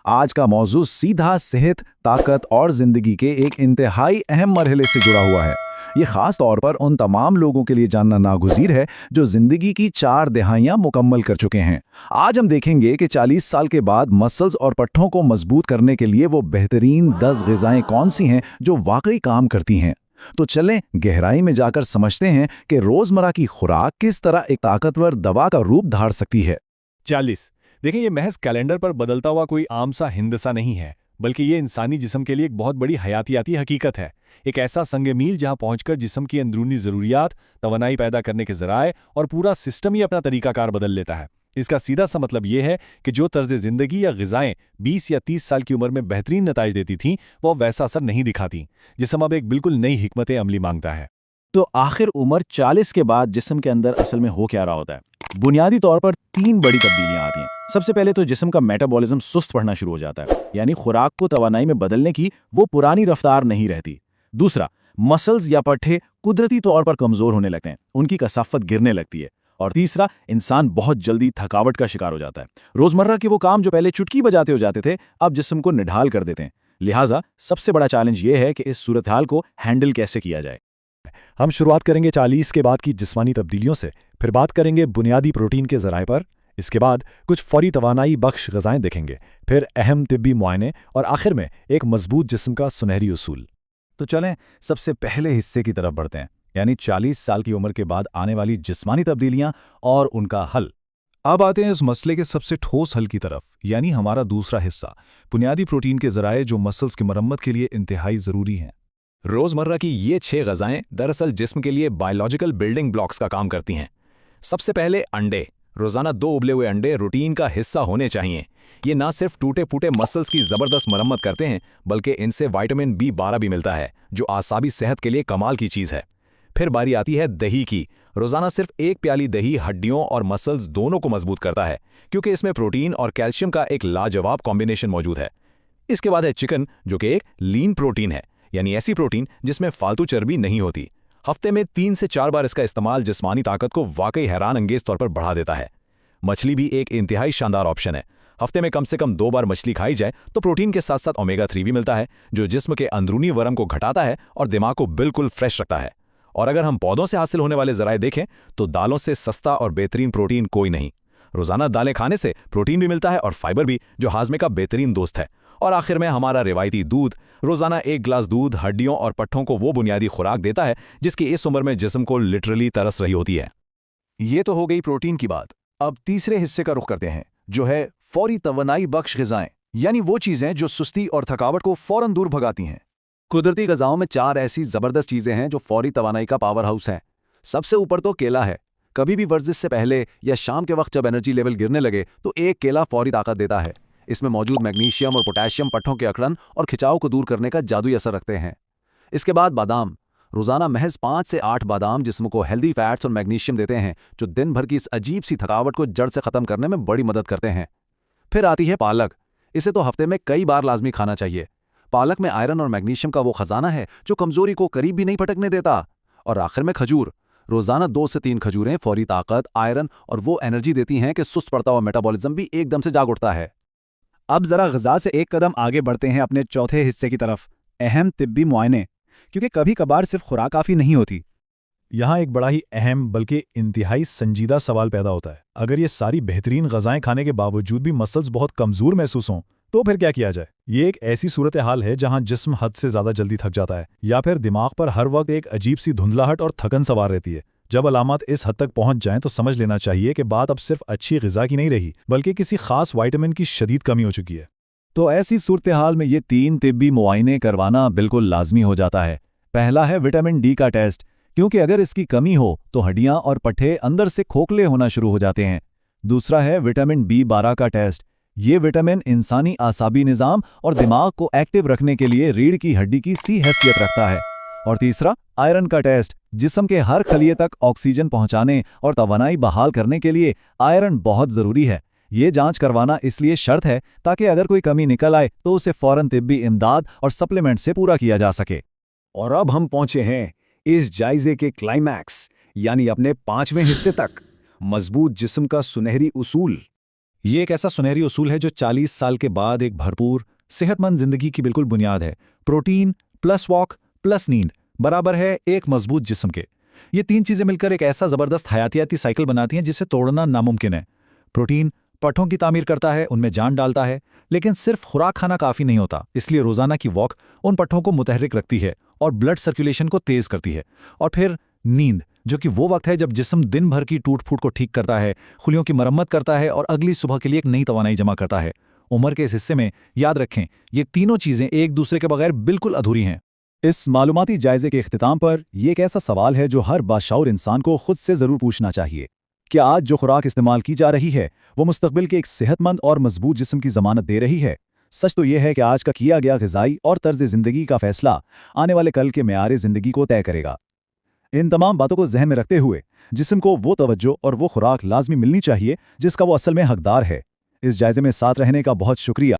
आज का मौजू सीधा सेहत, ताकत और जिंदगी के एक इंतहाई अहम मरहले से जुड़ा हुआ है। ये खास तौर पर उन तमाम लोगों के लिए जानना नागुज़ीर है जो जिंदगी की 4 दहाइयां मुकम्मल कर चुके हैं। आज हम देखेंगे कि 40 साल के बाद मसल्स और पट्ठों को मजबूत करने के लिए वो बेहतरीन 10 ग़िज़ाएं कौन सी हैं जो वाकई काम करती हैं। तो चलें गहराई में जाकर समझते हैं कि रोजमर्रा की खुराक किस तरह एक ताकतवर दवा का रूप धार सकती है। 40। देखें, ये महज कैलेंडर पर बदलता हुआ कोई आम सा हिंदसा नहीं है, बल्कि ये इंसानी जिस्म के लिए एक बहुत बड़ी हयातियाती हकीकत है। एक ऐसा संग मील जहां पहुंचकर जिस्म की अंदरूनी ज़रूरियात, तवानाई पैदा करने के ज़राए और पूरा सिस्टम ही अपना तरीकाकार बदल लेता है। इसका सीधा सा मतलब ये है कि जो तर्ज ज़िंदगी या ग़िज़ाएं 20 या 30 साल की उम्र में बेहतरीन नताइज देती थीं, वो वैसा असर नहीं दिखाती। जिस्म अब एक बिल्कुल नई हिकमत अमली मांगता है। तो आखिर उम्र 40 के बाद जिस्म के अंदर असल में हो क्या रहा होता है? बुनियादी तौर पर 3 बड़ी तब्दीलियां आती हैं। सबसे पहले तो जिस्म का मेटाबॉलिज्म सुस्त पड़ना शुरू हो जाता है, यानी खुराक को तवानाई में बदलने की वो पुरानी रफ्तार नहीं रहती। दूसरा, मसल्स या पट्ठे कुदरती तौर पर कमजोर होने लगते हैं, उनकी कसाफत गिरने लगती है। और तीसरा, इंसान बहुत जल्दी थकावट का शिकार हो जाता है। रोजमर्रा के वो काम जो पहले चुटकी बजाते हो जाते थे, अब जिस्म को निढाल कर देते हैं। लिहाजा सबसे बड़ा चैलेंज ये है कि इस सूरत हाल को हैंडल कैसे किया जाए। हम शुरुआत करेंगे 40 के बाद की जिस्मानी तब्दीलियों से, फिर बात करेंगे बुनियादी प्रोटीन के ज़राए पर। इसके बाद कुछ फौरी तवानाई बख्श ग़िज़ाएं देखेंगे, फिर अहम तिब्बी मुआयने और आखिर में एक मजबूत जिस्म का सुनहरी उसूल। तो चलें सबसे पहले हिस्से की तरफ बढ़ते हैं, यानी 40 साल की उम्र के बाद आने वाली जिस्मानी तब्दीलियां और उनका हल। अब आते हैं इस मसले के सबसे ठोस हल की तरफ, यानी हमारा दूसरा हिस्सा, बुनियादी प्रोटीन के ज़राए जो मसल्स की मरम्मत के लिए इंतहाई ज़रूरी हैं। रोज़मर्रा की ये 6 ग़िज़ाएं दरअसल जिस्म के लिए बायोलॉजिकल बिल्डिंग ब्लॉक्स का काम करती हैं। सबसे पहले अंडे। रोज़ाना 2 उबले हुए अंडे रूटीन का हिस्सा होने चाहिए। ये ना सिर्फ टूटे फूटे मसल्स की ज़बरदस्त मरम्मत करते हैं, बल्कि इनसे विटामिन B12 भी मिलता है, जो आसाबी सेहत के लिए कमाल की चीज़ है। फिर बारी आती है दही की। रोज़ाना सिर्फ 1 प्याली दही हड्डियों और मसल्स दोनों को मजबूत करता है, क्योंकि इसमें प्रोटीन और कैल्शियम का एक लाजवाब कॉम्बिनेशन मौजूद है। इसके बाद है चिकन, जो कि एक लीन प्रोटीन है, यानी ऐसी प्रोटीन जिसमें फालतू चर्बी नहीं होती। हफ्ते में 3 से 4 बार इसका इस्तेमाल जिस्मानी ताकत को वाकई हैरान अंगेज तौर पर बढ़ा देता है। मछली भी एक इंतहाई शानदार ऑप्शन है। हफ्ते में कम से कम 2 बार मछली खाई जाए तो प्रोटीन के साथ साथ ओमेगा 3 भी मिलता है, जो जिस्म के अंदरूनी वरम को घटाता है और दिमाग को बिल्कुल फ्रेश रखता है। और अगर हम पौधों से हासिल होने वाले ज़राए देखें तो दालों से सस्ता और बेहतरीन प्रोटीन कोई नहीं। रोज़ाना दालें खाने से प्रोटीन भी मिलता है और फाइबर भी, जो हाजमे का बेहतरीन दोस्त है। और आखिर में हमारा रिवायती दूध। रोज़ाना 1 गिलास दूध हड्डियों और पट्ठों को वो बुनियादी खुराक देता है जिसकी इस उम्र में जिस्म को लिटरली तरस रही होती है। ये तो हो गई प्रोटीन की बात। अब तीसरे हिस्से का रुख करते हैं, जो है फौरी तवानाई बख्श ग़िज़ाएं, यानी वो चीज़ें जो सुस्ती और थकावट को फ़ौरन दूर भगाती हैं। कुदरती ग़िज़ाओं में 4 ऐसी ज़बरदस्त चीज़ें हैं जो फौरी तवानाई का पावर हाउस हैं। सबसे ऊपर तो केला है। कभी भी वर्जिश से पहले या शाम के वक्त जब एनर्जी लेवल गिरने लगे तो एक केला फौरी ताकत देता है। इसमें मौजूद मैग्नीशियम और पोटेशियम पट्ठों के अकड़न और खिंचाव को दूर करने का जादुई असर रखते हैं। इसके बाद बादाम। रोज़ाना महज 5 से 8 बादाम जिस्म को हेल्दी फैट्स और मैग्नीशियम देते हैं, जो दिन भर की इस अजीब सी थकावट को जड़ से ख़त्म करने में बड़ी मदद करते हैं। फिर आती है पालक। इसे तो हफ्ते में कई बार लाजमी खाना चाहिए। पालक में आयरन और मैग्नीशियम का वो खजाना है जो कमजोरी को करीब भी नहीं फटकने देता। और आखिर में खजूर। रोज़ाना 2 से 3 खजूरें फौरी ताकत, आयरन और वो एनर्जी देती हैं कि सुस्त पड़ता हुआ मेटाबॉलिज्म भी एकदम से जाग उठता है। अब ज़रा ग़िज़ा से एक कदम आगे बढ़ते हैं अपने चौथे हिस्से की तरफ, अहम तिब्बी मुआयने, क्योंकि कभी कभार सिर्फ खुराक काफ़ी नहीं होती। यहाँ एक बड़ा ही अहम बल्कि इंतहाई संजीदा सवाल पैदा होता है। अगर ये सारी बेहतरीन ग़िज़ाएं खाने के बावजूद भी मसल्स बहुत कमज़ोर महसूस हों, तो फिर क्या किया जाए? ये एक ऐसी सूरत हाल है जहाँ जिस्म हद से ज़्यादा जल्दी थक जाता है, या फिर दिमाग पर हर वक्त एक अजीब सी धुंधलाहट और थकन सवार रहती है। जब अलामत इस हद तक पहुंच जाएं तो समझ लेना चाहिए कि बात अब सिर्फ अच्छी ग़िज़ा की नहीं रही, बल्कि किसी खास विटामिन की शदीद कमी हो चुकी है। तो ऐसी सूरत हाल में ये 3 तिब्बी मुआयने करवाना बिल्कुल लाजमी हो जाता है। पहला है विटामिन D का टेस्ट, क्योंकि अगर इसकी कमी हो तो हड्डियां और पट्ठे अंदर से खोखले होना शुरू हो जाते हैं। दूसरा है विटामिन B12 का टेस्ट। ये विटामिन इंसानी आसाबी निज़ाम और दिमाग को एक्टिव रखने के लिए रीढ़ की हड्डी की सी हैसियत रखता है। और तीसरा आयरन का टेस्ट। जिस्म के हर खलिए तक ऑक्सीजन पहुंचाने और तवानाई बहाल करने के लिए आयरन बहुत ज़रूरी है। ये जांच करवाना इसलिए शर्त है ताकि अगर कोई कमी निकल आए तो उसे फ़ौरन तिब्बी इमदाद और सप्लीमेंट से पूरा किया जा सके। और अब हम पहुंचे हैं इस जायजे के क्लाइमैक्स, यानी अपने 5वें हिस्से तक, मजबूत जिस्म का सुनहरी उसूल। ये एक ऐसा सुनहरी उसूल है जो 40 साल के बाद एक भरपूर सेहतमंद जिंदगी की बिल्कुल बुनियाद है। प्रोटीन प्लस वॉक प्लस नींद बराबर है एक मजबूत जिस्म के। ये तीन चीजें मिलकर एक ऐसा जबरदस्त हयातियाती साइकिल बनाती हैं जिसे तोड़ना नामुमकिन है। प्रोटीन पट्टों की तामीर करता है, उनमें जान डालता है, लेकिन सिर्फ खुराक खाना काफी नहीं होता। इसलिए रोजाना की वॉक उन पट्टों को मुतहर्रिक रखती है और ब्लड सर्कुलेशन को तेज करती है। और फिर नींद, जो कि वो वक्त है जब जिस्म दिन भर की टूट फूट को ठीक करता है, खुलियों की मरम्मत करता है और अगली सुबह के लिए एक नई तवानाई जमा करता है। उम्र के इस हिस्से में याद रखें, ये तीनों चीजें एक दूसरे के बगैर बिल्कुल अधूरी हैं। इस मालूमाती जायजे के इख्तिताम पर ये एक ऐसा सवाल है जो हर बाशऊर इंसान को खुद से ज़रूर पूछना चाहिए। क्या आज जो खुराक इस्तेमाल की जा रही है वो मुस्तकबिल के एक सेहतमंद और मजबूत जिस्म की ज़मानत दे रही है? सच तो यह है कि आज का किया गया ग़िज़ाई और तर्ज ज़िंदगी का फ़ैसला आने वाले कल के मेयार ज़िंदगी को तय करेगा। इन तमाम बातों को जहन में रखते हुए जिस्म को वो तवज्जो और वो खुराक लाजमी मिलनी चाहिए जिसका वो असल में हकदार है। इस जायजे में साथ रहने का बहुत शुक्रिया।